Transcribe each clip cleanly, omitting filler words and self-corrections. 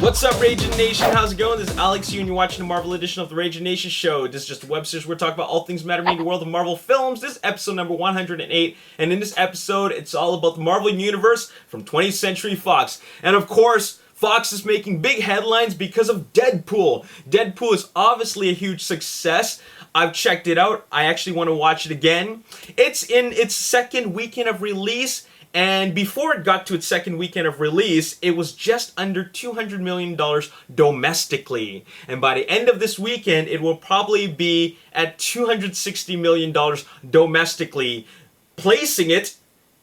What's up, Ragin Nation? How's it going? This is Alex here, and you're watching the Marvel edition of the Ragin Nation show. This is just a web series where we talk about all things mattering in the world of Marvel films. This is episode number 108, and in this episode, it's all about the Marvel Universe from 20th Century Fox. And of course, Fox is making big headlines because of Deadpool. Deadpool is obviously a huge success. I've checked it out. I actually want to watch it again. It's in its second weekend of release. And before it got to its second weekend of release, it was just under $200 million domestically. And by the end of this weekend, it will probably be at $260 million domestically, placing it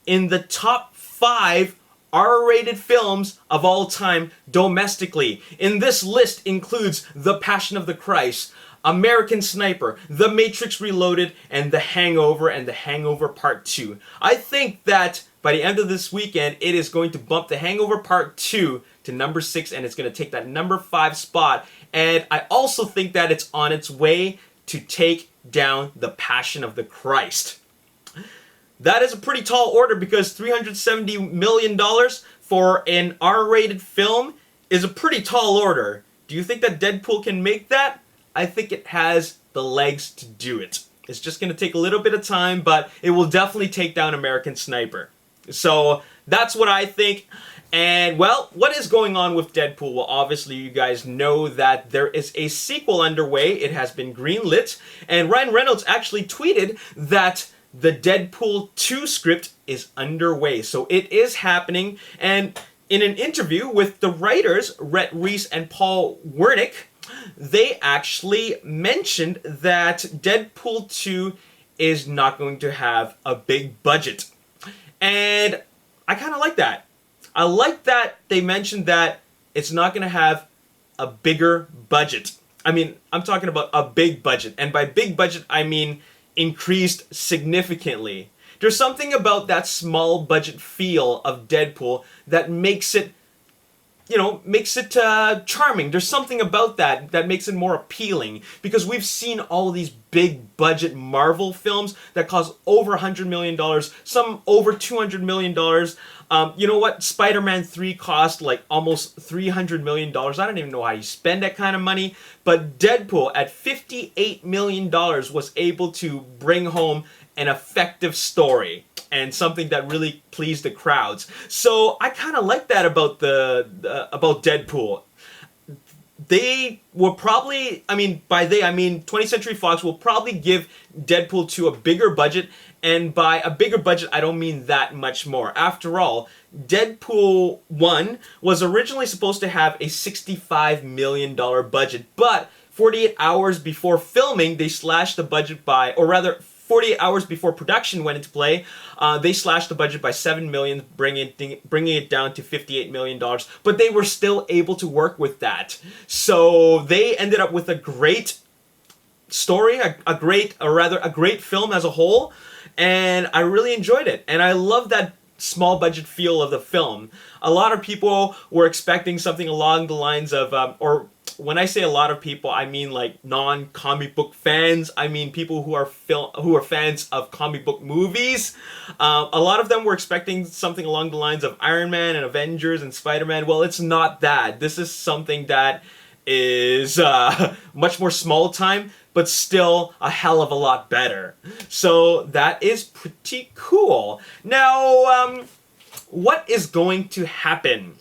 in the top 5 R-rated films of all time domestically. In this list includes The Passion of the Christ, American Sniper, The Matrix Reloaded, and The Hangover and The Hangover Part 2. I think that by the end of this weekend, it is going to bump The Hangover Part 2 to number 6, and it's going to take that number 5 spot. And I also think that it's on its way to take down The Passion of the Christ. That is a pretty tall order because $370 million for an R-rated film is a pretty tall order. Do you think that Deadpool can make that? I think it has the legs to do it. It's just going to take a little bit of time, but it will definitely take down American Sniper. So that's what I think. And, well, what is going on with Deadpool? Well, obviously, you guys know that there is a sequel underway. It has been greenlit. And Ryan Reynolds actually tweeted that the Deadpool 2 script is underway. So it is happening. And in an interview with the writers, Rhett Reese and Paul Wernick, they actually mentioned that Deadpool 2 is not going to have a big budget. And I kind of like that. I like that they mentioned that it's not going to have a bigger budget. I mean, I'm talking about a big budget. And by big budget, I mean increased significantly. There's something about that small budget feel of Deadpool that makes it, charming. There's something about that that makes it more appealing, because we've seen all these big budget Marvel films that cost over $100 million, some over $200 million. You know what? Spider-Man 3 cost like almost $300 million. I don't even know how you spend that kind of money. But Deadpool at $58 million was able to bring home an effective story and something that really pleased the crowds. So I kind of like that about about Deadpool. They will probably, by they, I mean 20th Century Fox will probably give Deadpool 2 a bigger budget. And by a bigger budget, I don't mean that much more. After all, Deadpool 1 was originally supposed to have a $65 million budget. But 48 hours before filming, they slashed the budget by, or rather, 48 hours before production went into play, they slashed the budget by $7 million, bringing it down to $58 million. But they were still able to work with that. So they ended up with a great story, a great film as a whole. And I really enjoyed it. And I love that small budget feel of the film. A lot of people were expecting something along the lines of, or when I say a lot of people, I mean like non-comic book fans. I mean people who are fans of comic book movies. A lot of them were expecting something along the lines of Iron Man and Avengers and Spider-Man. Well, it's not that. This is something that is much more small time, but still a hell of a lot better. So that is pretty cool. Now, what is going to happen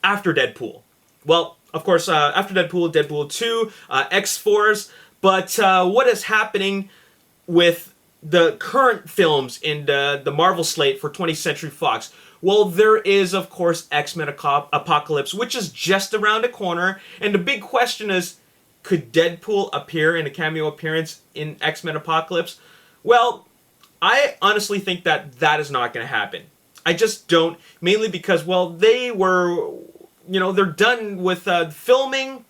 after Deadpool? Well, of course, after Deadpool, Deadpool 2, X-Force, but what is happening with the current films in the Marvel slate for 20th Century Fox? Well, there is, of course, X-Men Apocalypse, which is just around the corner, and the big question is, could Deadpool appear in a cameo appearance in X-Men Apocalypse? Well, I honestly think that that is not going to happen. I just don't, mainly because, well, they were, they're done with filming.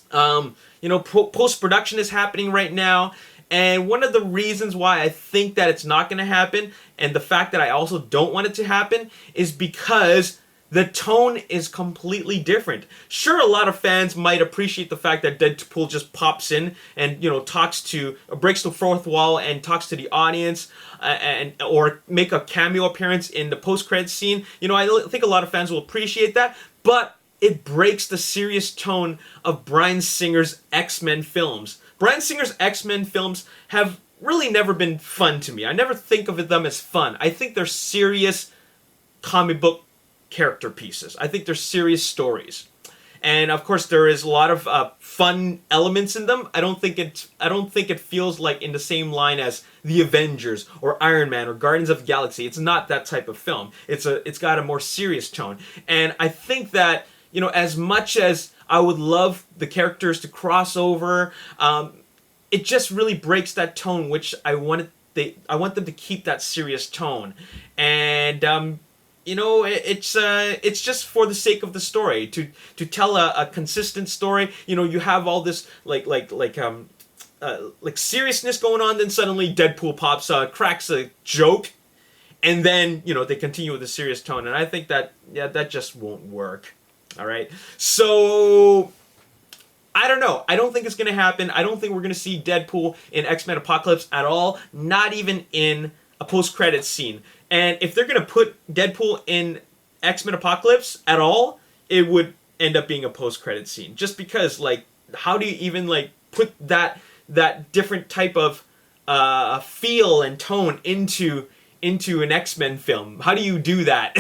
Post-production is happening right now. And one of the reasons why I think that it's not going to happen, and the fact that I also don't want it to happen, is because the tone is completely different. Sure, a lot of fans might appreciate the fact that Deadpool just pops in and, breaks the fourth wall and talks to the audience, or make a cameo appearance in the post-credits scene. I think a lot of fans will appreciate that, but it breaks the serious tone of Bryan Singer's X-Men films. Bryan Singer's X-Men films have really never been fun to me. I never think of them as fun. I think they're serious comic book character pieces. I think they're serious stories. And of course, there is a lot of fun elements in them. I don't think it feels like in the same line as The Avengers or Iron Man or Guardians of the Galaxy. It's not that type of film. It's got a more serious tone. And I think that, you know, as much as I would love the characters to cross over, it just really breaks that tone, which I want them to keep that serious tone. And you know, it's just for the sake of the story, to tell a consistent story. You know, you have all this like seriousness going on, then suddenly Deadpool pops cracks a joke, and then, you know, they continue with a serious tone. And I think that, yeah, that just won't work. All right, so I don't know. I don't think it's going to happen. I don't think we're going to see Deadpool in X-Men Apocalypse at all, not even in a post-credits scene. And if they're going to put Deadpool in X-Men Apocalypse at all, it would end up being a post-credits scene. Just because, like, how do you even, like, put that different type of feel and tone into an X-Men film? How do you do that?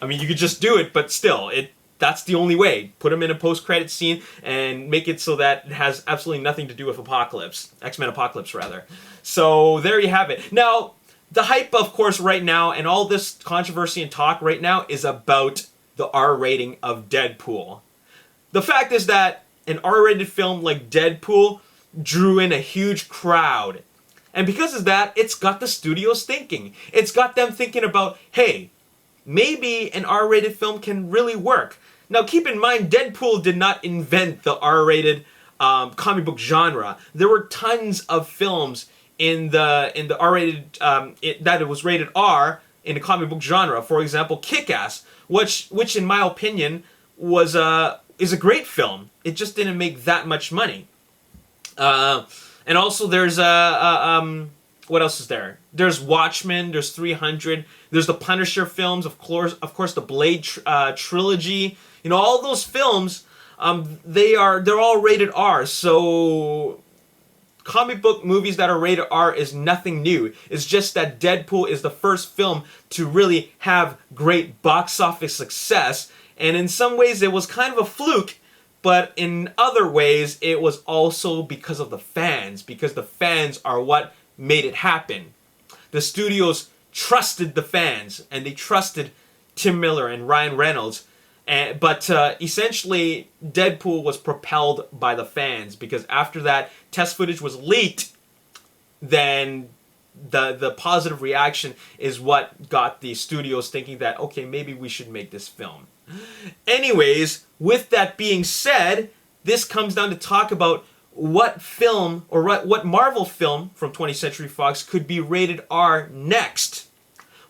I mean, you could just do it, but still, that's the only way. Put them in a post-credits scene and make it so that it has absolutely nothing to do with Apocalypse. X-Men Apocalypse, rather. So, there you have it. Now, the hype, of course, right now, and all this controversy and talk right now is about the R rating of Deadpool. The fact is that an R-rated film like Deadpool drew in a huge crowd. And because of that, it's got the studios thinking. It's got them thinking about, hey, maybe an R-rated film can really work. Now, keep in mind, Deadpool did not invent the R-rated comic book genre. There were tons of films in the R-rated that it was rated R in the comic book genre. For example, Kick-Ass, which in my opinion is a great film. It just didn't make that much money. And also there's what else is there? There's Watchmen. There's 300. There's the Punisher films. Of course, the Blade trilogy. You know, all those films. They're all rated R. So comic book movies that are rated R is nothing new. It's just that Deadpool is the first film to really have great box office success. And in some ways it was kind of a fluke, but in other ways it was also because of the fans. Because the fans are what made it happen. The studios trusted the fans, and they trusted Tim Miller and Ryan Reynolds. But essentially, Deadpool was propelled by the fans, because after that test footage was leaked, then the positive reaction is what got the studios thinking that, okay, maybe we should make this film. Anyways, with that being said, this comes down to talk about what film, or what Marvel film from 20th Century Fox could be rated R next.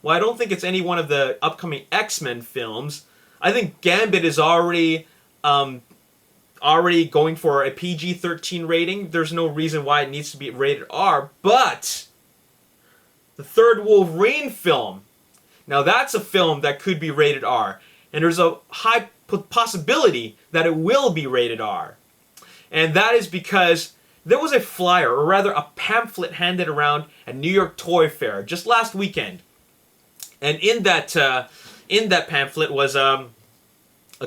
Well, I don't think it's any one of the upcoming X-Men films. I think Gambit is already going for a PG-13 rating. There's no reason why it needs to be rated R. But the third Wolverine film, now that's a film that could be rated R. And there's a high possibility that it will be rated R. And that is because there was a flyer, or rather a pamphlet, handed around at New York Toy Fair just last weekend. And in that pamphlet was a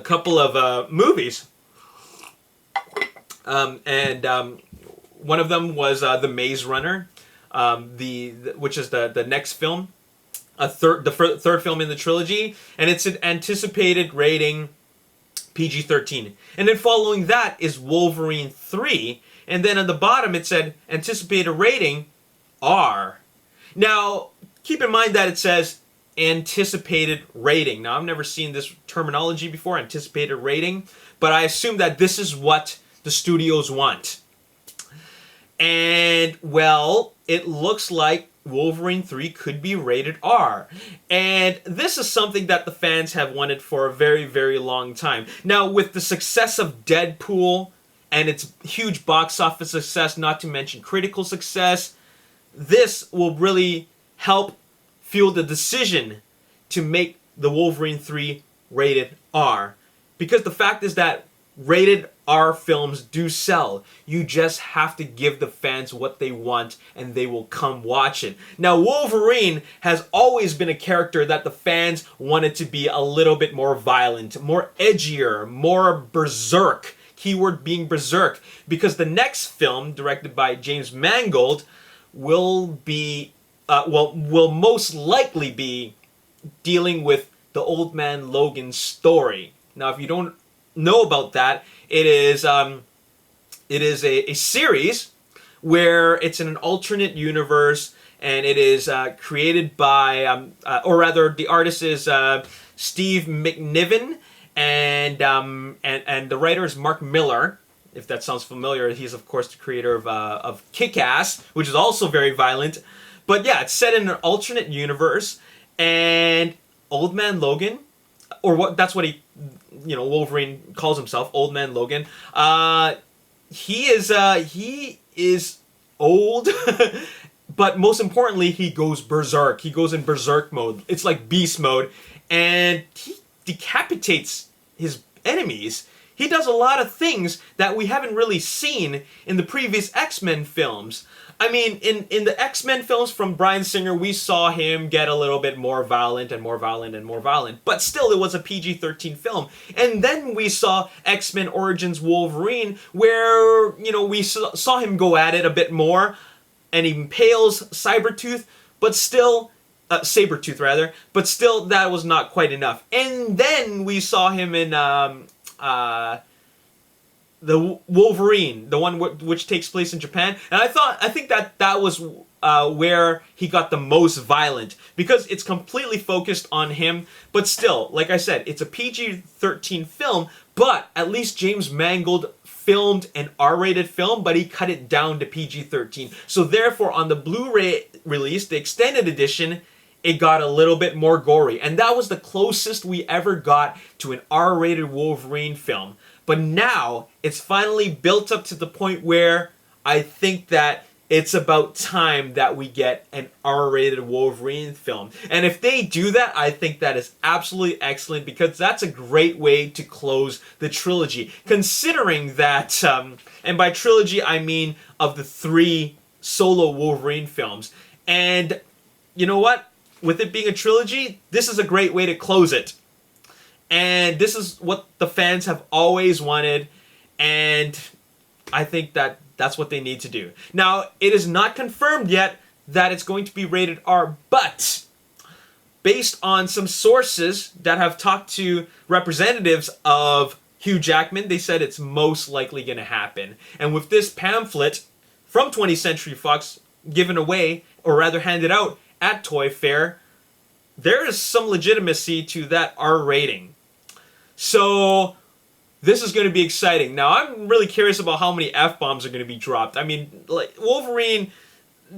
couple of movies. And one of them was The Maze Runner, which is the next film, the third film in the trilogy, and it's an anticipated rating PG-13. And then following that is Wolverine 3, and then on the bottom it said anticipated rating R. Now, keep in mind that it says anticipated rating. Now, I've never seen this terminology before, anticipated rating, but I assume that this is what the studios want. And, well, it looks like Wolverine 3 could be rated R. And this is something that the fans have wanted for a very, very long time. Now, with the success of Deadpool and its huge box office success, not to mention critical success, this will really help fuel the decision to make the Wolverine 3 rated R. Because the fact is that rated R films do sell. You just have to give the fans what they want and they will come watch it. Now, Wolverine has always been a character that the fans wanted to be a little bit more violent, more edgier, more berserk. Keyword being berserk. Because the next film, directed by James Mangold, will be, will most likely be dealing with the Old Man Logan story. Now, if you don't know about that, it is a series where it's in an alternate universe, and it is created by, or rather, the artist is Steve McNiven, and the writer is Mark Miller. If that sounds familiar, he's of course the creator of Kick-Ass, which is also very violent. But yeah, it's set in an alternate universe, and Old Man Logan, or that's what he, Wolverine calls himself, Old Man Logan. He is old, but most importantly, he goes berserk. He goes in berserk mode. It's like beast mode, and he decapitates his enemies. He does a lot of things that we haven't really seen in the previous X-Men films. I mean, in the X-Men films from Bryan Singer, we saw him get a little bit more violent and more violent and more violent. But still, it was a PG-13 film. And then we saw X-Men Origins Wolverine, where, we saw him go at it a bit more. And he impales Sabretooth, but still... Sabretooth, rather. But still, that was not quite enough. And then we saw him in... the Wolverine, the one which takes place in Japan, and I think that was where he got the most violent, because it's completely focused on him. But still, like I said, it's a PG-13 film, but at least James Mangold filmed an R-rated film, but he cut it down to PG-13. So therefore, on the Blu-ray release, the extended edition, it got a little bit more gory. And that was the closest we ever got to an R-rated Wolverine film. But now, it's finally built up to the point where I think that it's about time that we get an R-rated Wolverine film. And if they do that, I think that is absolutely excellent, because that's a great way to close the trilogy. Considering that, and by trilogy I mean of the 3 solo Wolverine films. And you know what? With it being a trilogy, this is a great way to close it. And this is what the fans have always wanted, and I think that that's what they need to do. Now, it is not confirmed yet that it's going to be rated R, but based on some sources that have talked to representatives of Hugh Jackman, they said it's most likely going to happen. And with this pamphlet from 20th Century Fox given away, or rather handed out at Toy Fair, there is some legitimacy to that R rating. So, this is going to be exciting. Now, I'm really curious about how many F-bombs are going to be dropped. I mean, like, Wolverine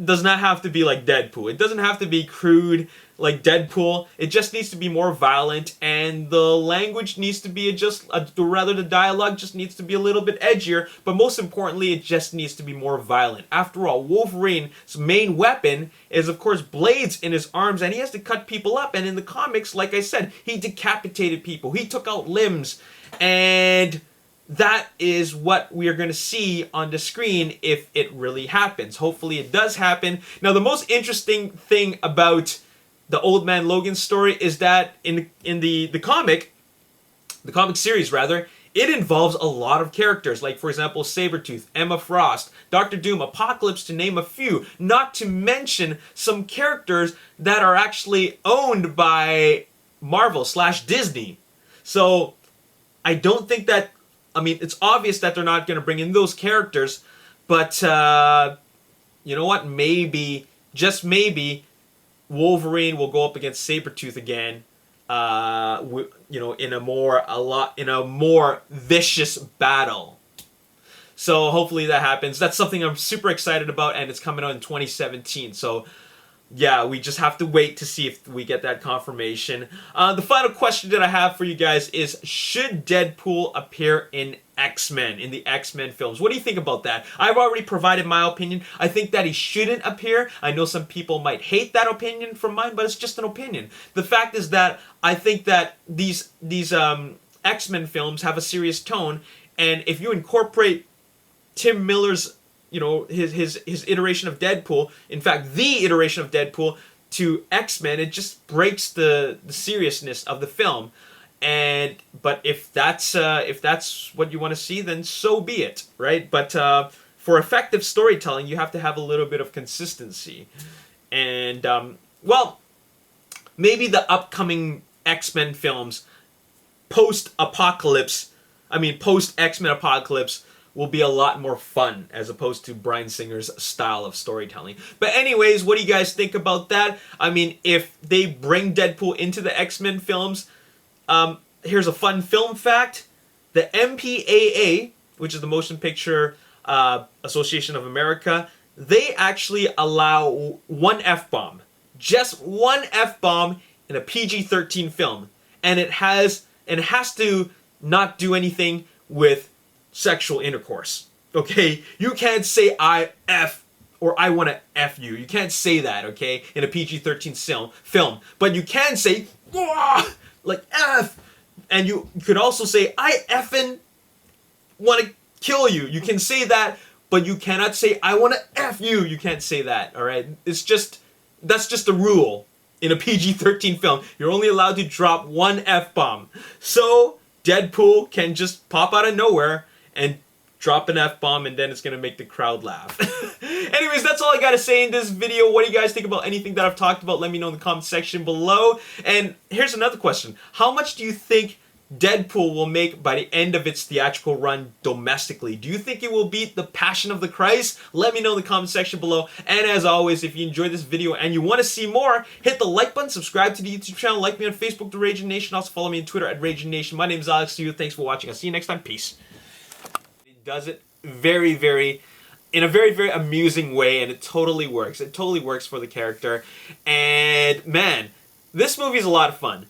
does not have to be like Deadpool. It doesn't have to be crude like Deadpool. It just needs to be more violent, and the language needs to be the dialogue just needs to be a little bit edgier, but most importantly, it just needs to be more violent. After all, Wolverine's main weapon is, of course, blades in his arms, and he has to cut people up, and in the comics, like I said, he decapitated people. He took out limbs, and that is what we are going to see on the screen if it really happens. Hopefully it does happen. Now, the most interesting thing about the Old Man Logan story is that in the comic series rather, it involves a lot of characters, like, for example, Sabretooth, Emma Frost, Doctor Doom, Apocalypse, to name a few, not to mention some characters that are actually owned by Marvel/Disney. So, I don't think that, I mean, it's obvious that they're not going to bring in those characters, but, you know what, maybe, just maybe, Wolverine will go up against Sabretooth again, in a more vicious battle. So hopefully that happens. That's something I'm super excited about, and it's coming out in 2017. So yeah, we just have to wait to see if we get that confirmation. The final question that I have for you guys is, should Deadpool appear in X-Men, in the X-Men films? What do you think about that? I've already provided my opinion. I think that he shouldn't appear. I know some people might hate that opinion from mine, but it's just an opinion. The fact is that I think that these X-Men films have a serious tone, and if you incorporate Tim Miller's, his iteration of Deadpool, in fact, the iteration of Deadpool to X-Men, it just breaks the seriousness of the film. But if that's what you want to see, then so be it, right? But for effective storytelling, you have to have a little bit of consistency, and maybe the upcoming X-Men films post X-Men Apocalypse will be a lot more fun as opposed to Bryan Singer's style of storytelling. But anyways, what do you guys think about that? I mean, if they bring Deadpool into the X-Men films, here's a fun film fact. The MPAA, which is the Motion Picture Association of America, they actually allow one F-bomb. Just one F-bomb in a PG-13 film. And it has to not do anything with sexual intercourse. Okay? You can't say I F or I want to F you. You can't say that, okay, in a PG-13 film. But you can say, like F. And you could also say, I effing want to kill you. You can say that, but you cannot say, I want to F you. You can't say that, alright? That's just the rule in a PG-13 film. You're only allowed to drop one F-bomb. So, Deadpool can just pop out of nowhere and drop an F-bomb, and then it's going to make the crowd laugh. Anyways, that's all I got to say in this video. What do you guys think about anything that I've talked about? Let me know in the comment section below. And here's another question. How much do you think Deadpool will make by the end of its theatrical run domestically? Do you think it will beat The Passion of the Christ? Let me know in the comment section below. And as always, if you enjoyed this video and you want to see more, hit the like button, subscribe to the YouTube channel, like me on Facebook, The Ragin Nation. Also follow me on Twitter at Ragin Nation. My name is Alex. Thanks for watching. I'll see you next time. Peace. It does it in a very, very amusing way, and it totally works. It totally works for the character. And man, this movie is a lot of fun.